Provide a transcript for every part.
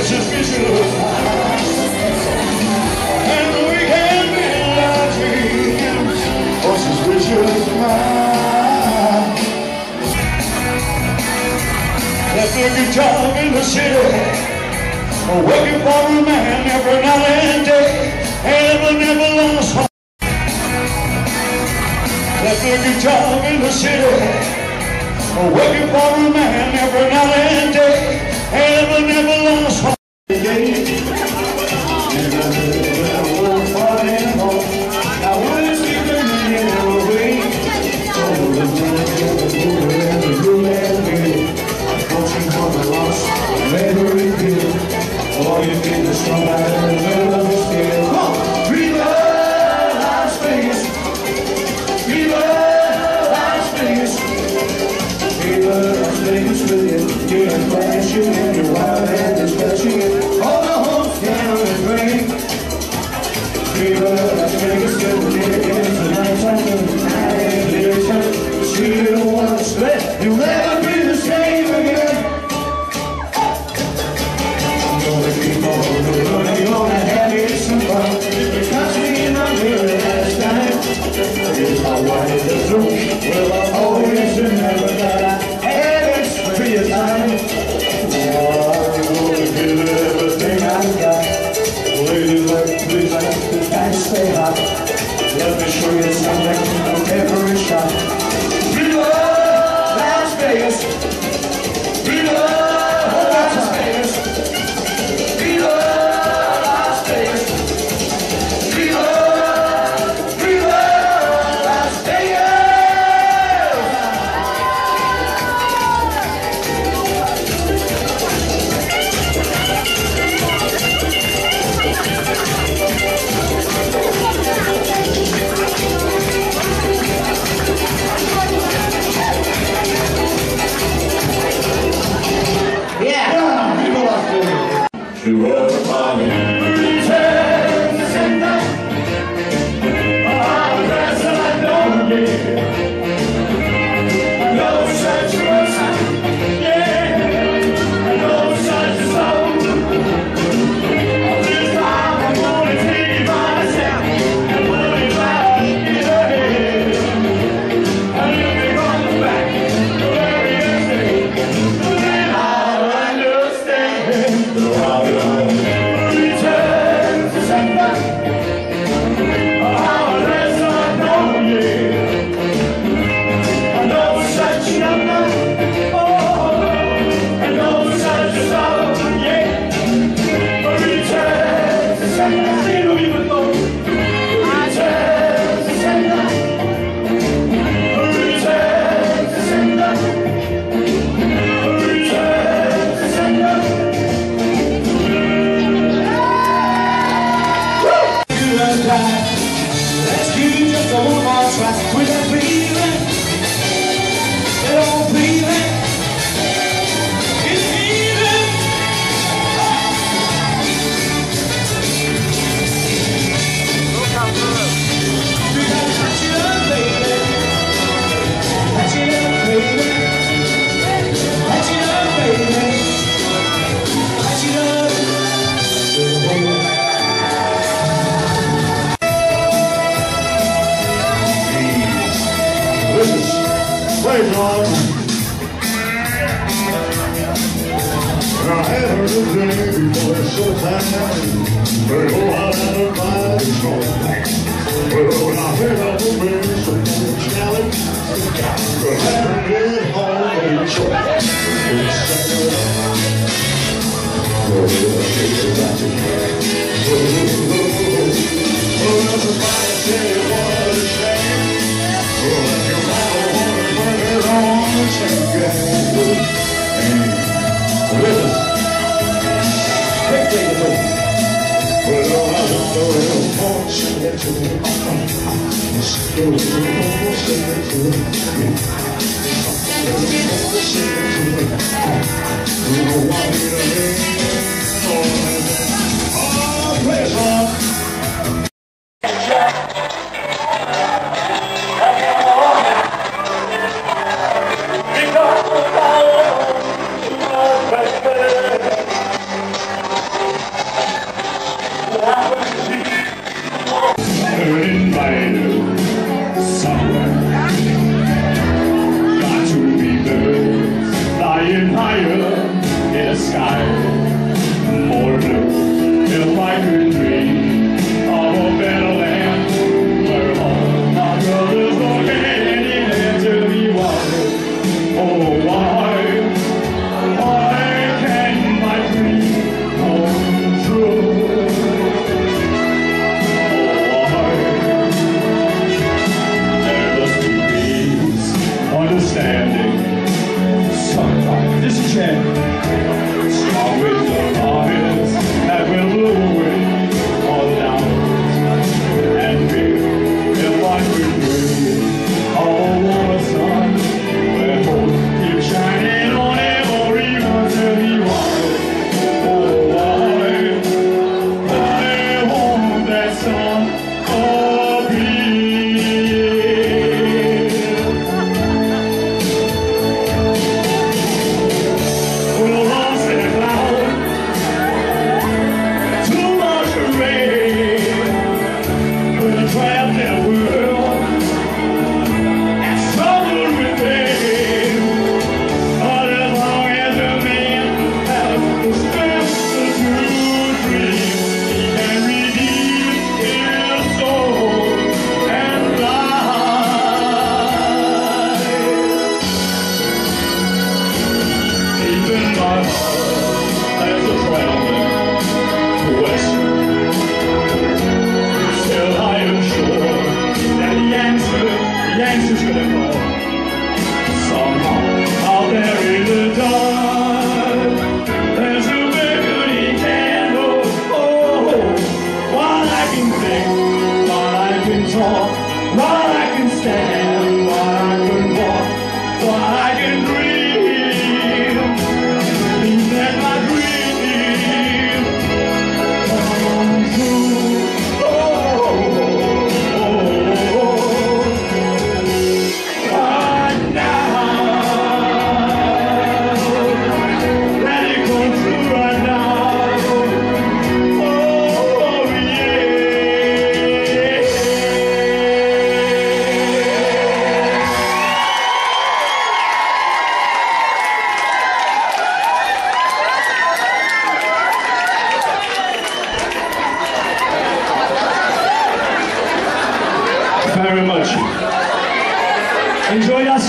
suspicious. And we can build our dreams for suspicious minds. Left a good job in the city, working for a man every night and day, and never lost hope. Left a good job in the city, working for a man every night and day, and never lost hope. I wouldn't see the man away. All you need is somebody to love you still. Viva Las Vegas! Viva Las Vegas! Viva Las Vegas with you. You're flashing and you're wild and you're splashing it. All the homes down and rain. Viva Las Vegas with you. It's the night time and the night and the daytime. But you don't want to split. You'll never be the same again. You're gonna have it some fun. It cost me my really last time. If I wanted the truth, well, I always remember that I had it for your time. Oh, I'm gonna give it everything I got. Ladies like, please like the guys stay hot. Let me show you something from every shot. Viva Las Vegas! Viva Las Vegas! Viva Las Vegas! Viva, Viva Las Vegas! Yeah! Viva Las Vegas! She was a party. Let's give you just a one more try with that feeling. That old feeling. It's even. We gotta touch it up, baby. Touch it up, baby. Touch it up, baby. Touch it up. Praise God. I had heard a day before it's so time. But oh, I had a mighty strong. Well, when I heard of the man, so challenge, but I heard it home in church. Oh, everybody say what a shame. Oh, if your mama wanna put it on the same game. Listen, quick thing to do. Well, I don't know if I'm gonna sing it to you. Let's go, sing it to you. Sing it to you. You don't want me to leave. Oh, play a song.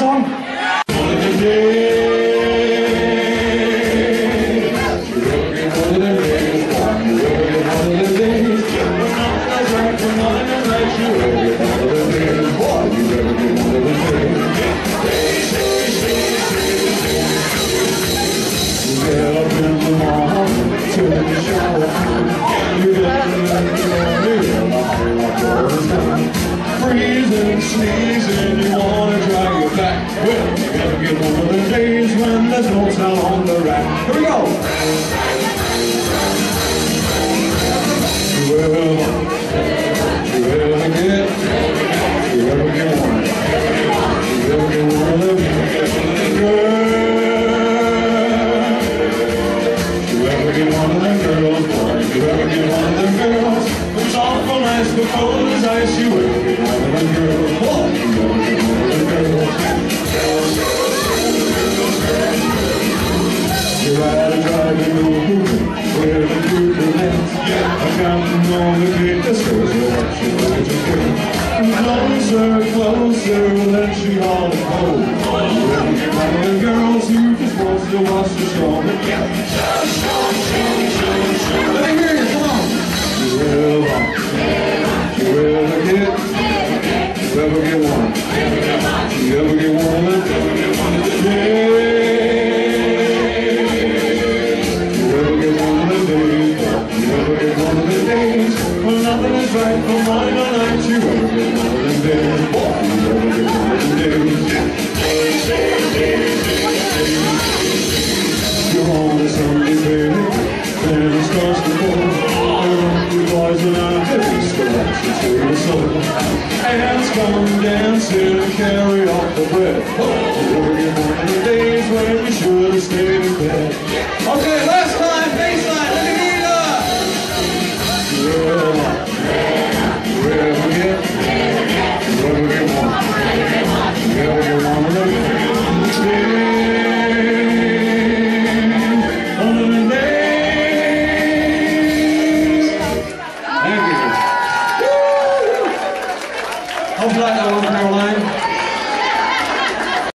song? Freezing, sneezing, you wanna dry your back. Well, you gotta get one of the days when there's no towel on the rack. Here we go! You ever get one? You ever get one of them girls? You ever get one of them girls, boy? You ever get one of them girls? Who's awful nice, but cold as ice? You ever get one of them girls, boy? You ever get one of them girls? You're out of driving, where the people live. I'm counting on the gate that says you're watching what you do. Closer, closer, then she all cold. You ever get one of them girls who just wants to watch the show? Let me hear you, come on. You ever get one? You ever get one of them? Nothing is right from morning to night. You ever get one of them days? You ever get one of them days? You're home to Sunday, baby, then it starts to fall. You boys and I taste the action to your soul. Hands come dancing and carry off the bread. You ever get one of the days when we should have stayed in bed? Okay, last time, baseline, let me hear you. You ever get one? You ever get one of them? Thank you. Hopefully